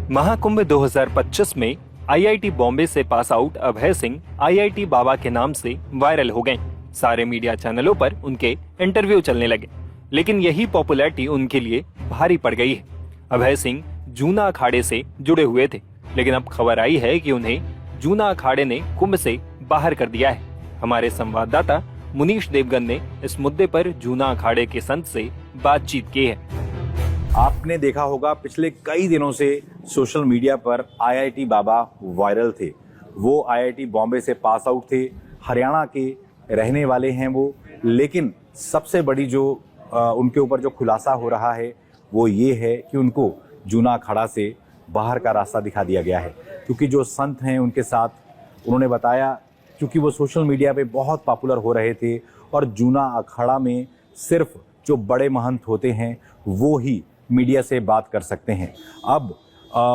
महाकुंभ 2025 में आईआईटी बॉम्बे से pass out Abhay Singh IIT बाबा के नाम से वायरल हो गए। सारे मीडिया चैनलों पर उनके इंटरव्यू चलने लगे, लेकिन यही पॉपुलैरिटी उनके लिए भारी पड़ गई है। अभय सिंह जूना अखाड़े से जुड़े हुए थे, लेकिन अब खबर आई है कि उन्हें जूना अखाड़े ने कुंभ से बाहर कर दिया है। हमारे संवाददाता मुनीश देवगन ने इस मुद्दे पर जूना अखाड़े के संत से बातचीत की है। आपने देखा होगा पिछले कई दिनों से सोशल मीडिया पर आईआईटी बाबा वायरल थे। वो आईआईटी बॉम्बे से पास आउट थे, हरियाणा के रहने वाले हैं वो। लेकिन सबसे बड़ी जो उनके ऊपर जो खुलासा हो रहा है वो ये है कि उनको जूना अखाड़ा से बाहर का रास्ता दिखा दिया गया है। क्योंकि जो संत हैं उनके साथ उन्होंने बताया, क्योंकि वो सोशल मीडिया पे बहुत पॉपुलर हो रहे थे और जूना अखाड़ा में सिर्फ जो बड़े महंत होते हैं वो ही मीडिया से बात कर सकते हैं। अब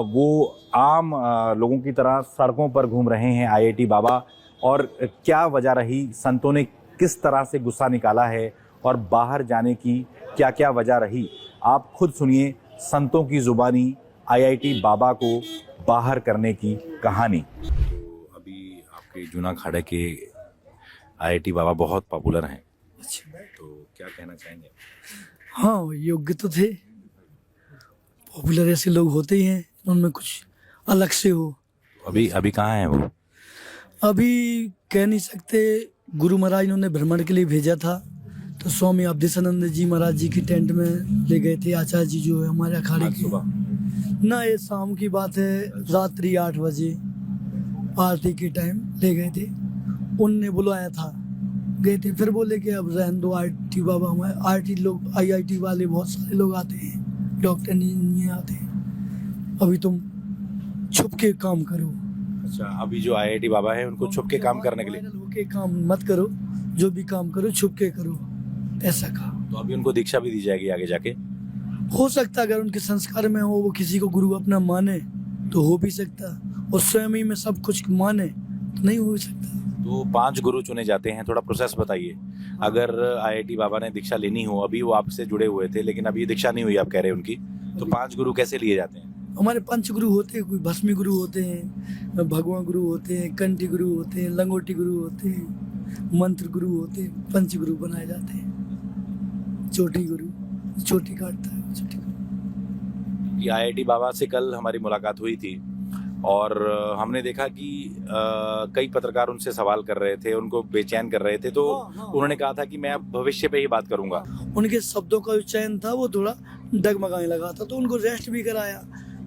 वो आम लोगों की तरह सड़कों पर घूम रहे हैं आईआईटी बाबा। और क्या वजह रही, संतों ने किस तरह से गुस्सा निकाला है और बाहर जाने की क्या क्या वजह रही, आप खुद सुनिए संतों की जुबानी आईआईटी बाबा को बाहर करने की कहानी। तो अभी आपके जूना अखाड़े के आईआईटी बाबा बहुत पॉपुलर हैं, तो क्या कहना चाहेंगे? हाँ, योग्य तो थे। पॉपुलर ऐसे लोग होते ही हैं, उनमें कुछ अलग से हो। अभी कहाँ हैं वो? अभी कह नहीं सकते। गुरु महाराज ने उन्हें भ्रमण के लिए भेजा था, तो स्वामी अवधेशानंद जी महाराज जी की टेंट में ले गए थे। आचार्य जी जो है हमारे अखाड़े के ना, ये शाम की बात है, रात्रि 8 बजे आरती के टाइम ले गए थे। उनने बुलाया था, गए थे। फिर बोले कि अब रहने दो, आईआईटी बाबा हमारे आईआईटी लोग, आईआईटी वाले बहुत सारे लोग आते हैं, डॉक्टर नहीं आते, अभी तुम छुप के काम करो। अच्छा, अभी जो आईआईटी बाबा है उनको छुप के काम करने के लिए, वायरल होके काम मत करो, जो भी काम करो छुप के करो, ऐसा कहा। तो अभी उनको दीक्षा भी दी जाएगी आगे जाके? हो सकता, अगर उनके संस्कार में हो, वो किसी को गुरु अपना माने तो हो भी सकता, और स्वयं ही में सब कुछ माने तो नहीं हो सकता। तो 5 गुरु चुने जाते हैं, थोड़ा प्रोसेस बताइए। अगर आईआईटी बाबा ने दीक्षा लेनी हो, अभी वो आपसे जुड़े हुए थे लेकिन अभी दीक्षा नहीं हुई आप कह रहे हैं उनकी, तो 5 गुरु कैसे लिए जाते हैं? हमारे 5 गुरु होते हैं। कोई भस्मी गुरु होते हैं, भगवान गुरु होते हैं, कंठी गुरु होते हैं, लंगोटी गुरु होते हैं, मंत्र गुरु होते हैं, पंच गुरु बनाए जाते हैं। चोटी गुरु, चोटी काटता है चोटी गुरु। कि आईआईटी बाबा से कल हमारी मुलाकात हुई थी और हमने देखा कि कई पत्रकार उनसे सवाल कर रहे थे, उनको बेचैन कर रहे थे। तो उन्होंने कहा था कि मैं अब भविष्य पे ही बात करूंगा। उनके शब्दों का जो चयन था वो थोड़ा डगमगाने लगा था, तो उनको रेस्ट भी कराया।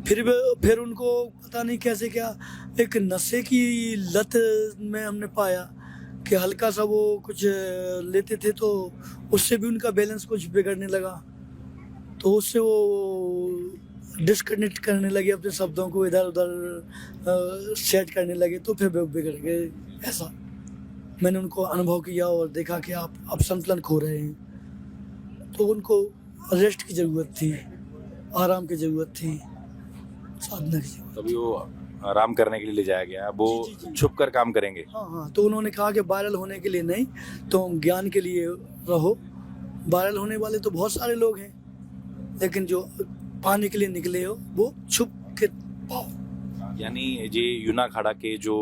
फिर उनको पता नहीं कैसे क्या एक नशे की लत में हमने पाया कि हल्का सा वो कुछ लेते थे, तो उससे भी उनका बैलेंस कुछ बिगड़ने लगा। तो उससे वो डिस्कनेक्ट करने लगे, अपने शब्दों को इधर उधर सेट करने लगे, तो फिर बिगड़ गए। ऐसा मैंने उनको अनुभव किया और देखा कि आप अब संतुलन खो रहे हैं। तो उनको रेस्ट की ज़रूरत थी, आराम की ज़रूरत थी, साधना की ज़रूरत। तभी वो आराम करने के लिए ले जाया गया। वो छुप कर काम करेंगे। हाँ, तो उन्होंने कहा कि वायरल होने के लिए नहीं, तो ज्ञान के लिए रहो। वायरल होने वाले तो बहुत सारे लोग हैं, लेकिन जो पाने के लिए निकले हो वो छुप के पाओ। यानी ये जूना अखाड़ा के जो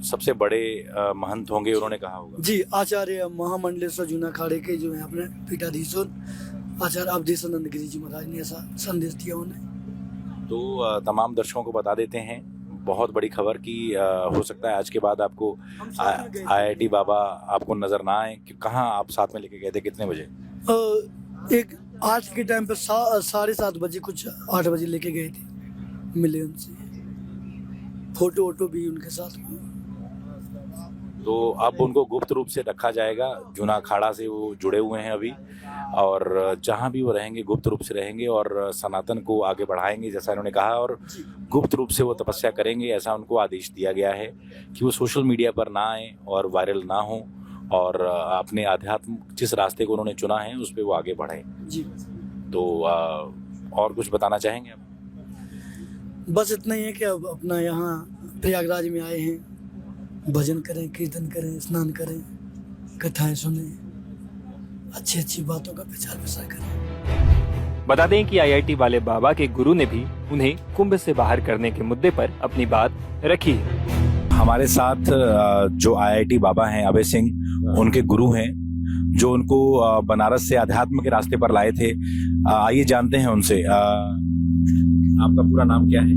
सबसे बड़े महंत होंगे उन्होंने कहा होगा। जी, आचार्य महामंडलेश्वर जूना अखाड़े के जो है अपने पीठाधीश्वर आचार्य अवधेशानंद गिरी जी महाराज ने ऐसा संदेश दिया उन्हें। तो तमाम दर्शकों को बता देते हैं बहुत बड़ी खबर कि हो सकता है आज के बाद आपको आईआईटी बाबा आपको नजर ना आए। कि कहाँ आप साथ में लेके गए थे, कितने बजे? एक 8 के टाइम पे 7:30 बजे, कुछ 8 बजे लेके गए थे, मिले उनसे, फोटो वोटो भी उनके साथ हुआ। तो अब उनको गुप्त रूप से रखा जाएगा। जूना अखाड़ा से वो जुड़े हुए हैं अभी, और जहाँ भी वो रहेंगे गुप्त रूप से रहेंगे और सनातन को आगे बढ़ाएंगे जैसा इन्होंने कहा, और गुप्त रूप से वो तपस्या करेंगे ऐसा उनको आदेश दिया गया है कि वो सोशल मीडिया पर ना आए और वायरल ना हो, और अपने आध्यात्म जिस रास्ते को उन्होंने चुना है उस पर वो आगे बढ़े जी। तो और कुछ बताना चाहेंगे आप? बस इतना ही है कि अब अपना यहाँ प्रयागराज में आए हैं, भजन करें, कीर्तन करें, स्नान करें, कथाएं सुनें, अच्छी अच्छी बातों का प्रचार प्रसार करें। बता दें कि आईआईटी वाले बाबा के गुरु ने भी उन्हें कुंभ से बाहर करने के मुद्दे पर अपनी बात रखी है। हमारे साथ जो आईआईटी बाबा हैं अभय सिंह, उनके गुरु हैं, जो उनको बनारस से अध्यात्म के रास्ते पर लाए थे। आइए जानते हैं उनसे। आपका पूरा नाम क्या है?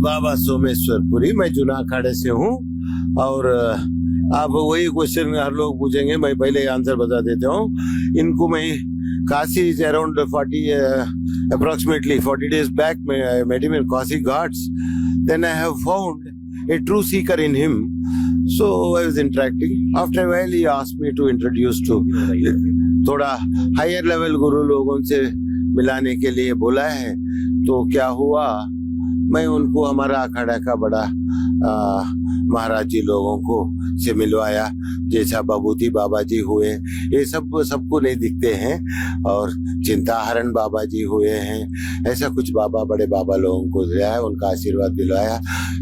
बाबा सोमेश्वरपुरी, मैं जूना अखाड़े से हूँ। और आप वही क्वेश्चन हर लोग पूछेंगे, मैं पहले आंसर बता देता हूँ। इनको मैं Kashi is around 40 approximately 40 days back I met him in Kasi Ghats. Then I have found a true seeker in him. So I was interacting. After a while he asked me to introduce to थोड़ा higher level गुरु लोगों से मिलाने के लिए बोला है। तो क्या हुआ, मैं उनको हमारा अखाड़ा का बड़ा महाराज जी लोगों को से मिलवाया, जैसा बाबूजी बाबा जी हुए, ये सबको नहीं दिखते हैं। और चिंताहरण बाबा जी हुए हैं, ऐसा कुछ बाबा बड़े बाबा लोगों को दिलाया, उनका आशीर्वाद दिलवाया,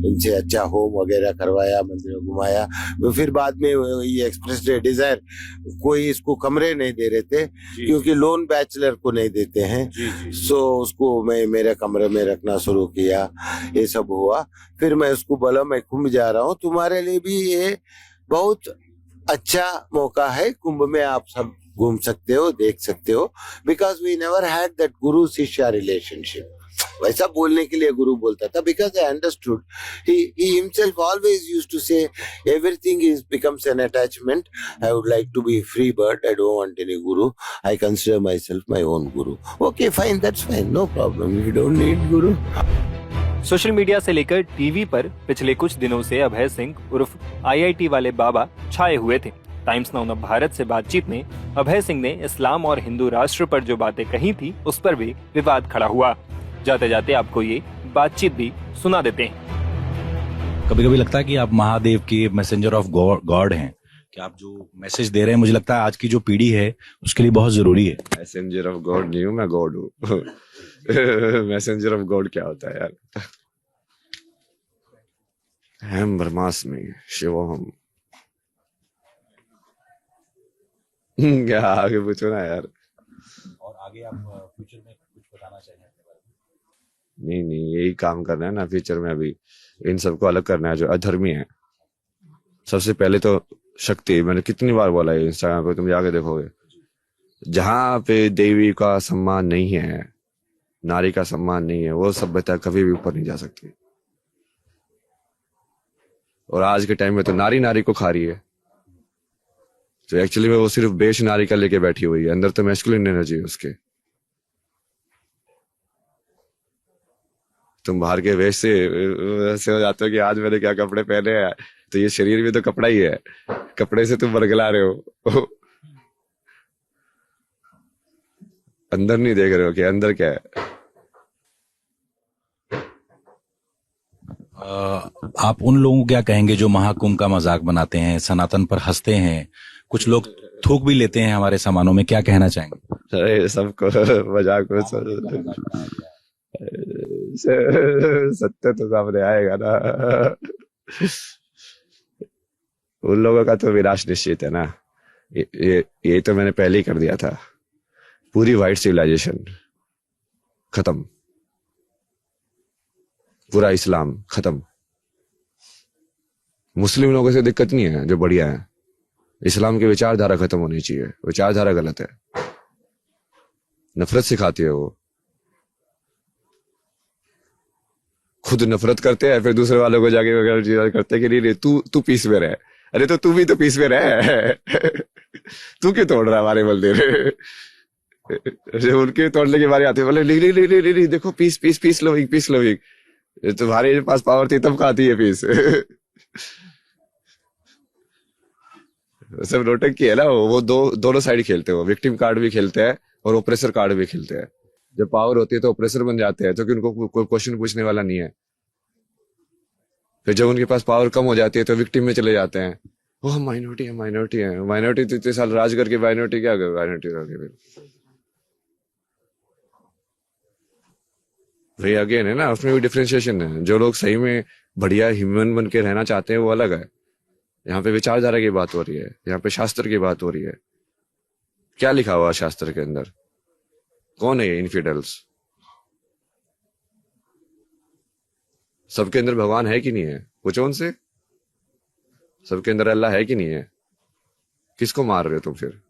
इनसे अच्छा होम वगैरह करवाया, मंदिर घुमाया। तो फिर बाद में ये एक्सप्रेस डिजायर, कोई इसको कमरे नहीं दे रहे थे क्योंकि लोन बैचलर को नहीं देते हैं। सो उसको मैं मेरे कमरे में रखना शुरू किया, ये सब हुआ। फिर मैं उसको बोला मैं कुंभ जा रहा हूँ, तुम्हारे लिए भी ये बहुत अच्छा मौका है, कुंभ में आप सब घूम सकते हो, देख सकते हो। Because we never had that guru shishya relationship. वैसा बोलने के लिए गुरु बोलता था, because I understood he himself always used to say everything is becomes an attachment. I would like to be free bird, I don't want any guru, I consider myself my own guru. Okay, fine, that's fine, no problem, you don't need guru. Social media से लेकर TV पर पिछले कुछ दिनों से अभय सिंह उर्फ IIT वाले बाबा छाए हुए थे। टाइम्स नाउ भारत से बातचीत में अभय सिंह ने इस्लाम और हिंदू राष्ट्र पर जो बातें कही थी उस पर भी विवाद खड़ा हुआ। जाते जाते आपको ये बातचीत भी सुना देते हैं। कभी कभी लगता है कि आप महादेव के मैसेंजर ऑफ गॉड हैं, कि आप जो मैसेज दे रहे हैं, मुझे लगता है आज की जो पीढ़ी है उसके लिए बहुत जरूरी है। मैसेंजर ऑफ गॉड नहीं हूँ मैं, गॉड हूँ। मैसेंजर ऑफ गॉड क्या होता है यार? हम ब्रह्मास्मि शिवोहम। क्या आगे पूछो ना यार। और आगे आप फ्यूचर में कुछ बताना चाहिए अपने बारे में? नहीं, यही काम करना है ना फ्यूचर में। अभी इन सबको अलग करना है जो अधर्मी है। सबसे पहले तो शक्ति, मैंने कितनी बार बोला है इंस्टाग्राम पे, तुम जाके देखोगे, जहां पे देवी का सम्मान नहीं है, नारी का सम्मान नहीं है, वो सभ्यता कभी भी ऊपर नहीं जा सकती। और आज के टाइम में तो नारी को खा रही है, तो एक्चुअली में वो सिर्फ बेश नारी का लेके बैठी हुई है, अंदर तो मैस्कुलिन एनर्जी है उसके। तुम बाहर के वेश से ऐसे हो जाते हो कि आज मैंने क्या कपड़े पहने हैं, तो ये शरीर भी तो कपड़ा ही है, कपड़े से तुम बरगला रहे हो। अंदर नहीं देख रहे हो कि अंदर क्या है। आप उन लोगों को क्या कहेंगे जो महाकुंभ का मजाक बनाते हैं, सनातन पर हंसते हैं, कुछ लोग थूक भी लेते हैं हमारे सामानों में, क्या कहना चाहेंगे? अरे सबको मजाक में सत्य तो सामने आएगा ना। उन लोगों का तो विनाश निश्चित है ना। ये तो मैंने पहले ही कर दिया था। पूरी वाइट सिविलाइजेशन खत्म, पूरा इस्लाम खत्म। मुस्लिम लोगों से दिक्कत नहीं है जो बढ़िया है, इस्लाम की विचारधारा खत्म होनी चाहिए। विचारधारा गलत है, नफरत सिखाती है। वो खुद नफरत करते हैं, फिर दूसरे वालों को जाके करते कि नहीं तू पीस में रहे। अरे तो तू भी तो पीस में रहे। तू क्यों तोड़ रहा है हमारे मंदिर? उनके तोड़ने की बारी आती है, बोले नहीं देखो पीस लो। तुम्हारे पास पावर थी तब खाती है पीस। सब नोटंकी है ना। वो दोनों साइड खेलते हैं, वो विक्टिम कार्ड भी खेलते हैं और ओप्रेसर कार्ड भी खेलते हैं। जब पावर होती है तो ओप्रेसर बन जाते हैं, क्योंकि उनको कोई क्वेश्चन पूछने वाला नहीं है। फिर जब उनके पास पावर कम हो जाती है तो विक्टिम में चले जाते हैं। वो माइनॉरिटी है। माइनॉरिटी तो इतने साल राज करके माइनॉरिटी क्या कर, माइनॉरिटी फिर वही अगेन है ना, उसमें भी डिफरेंशिएशन है। जो लोग सही में बढ़िया ह्यूमन बन के रहना चाहते हैं वो अलग है। यहाँ पे विचारधारा की बात हो रही है, यहाँ पे शास्त्र की बात हो रही है। क्या लिखा हुआ शास्त्र के अंदर? कौन है ये इनफिडल्स? सबके अंदर भगवान है कि नहीं है? पूछो उनसे। सबके अंदर अल्लाह है कि नहीं है? किसको मार रहे हो तुम फिर?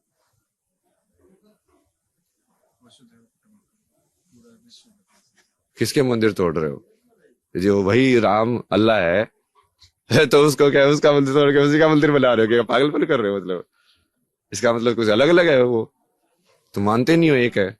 किसके मंदिर तोड़ रहे हो? जो वही राम अल्लाह है तो उसको क्या, उसका मंदिर तोड़ के उसी का मंदिर बना रहे हो? क्या पागलपन कर रहे हो? मतलब इसका मतलब कुछ अलग अलग है वो, तुम मानते नहीं हो एक है।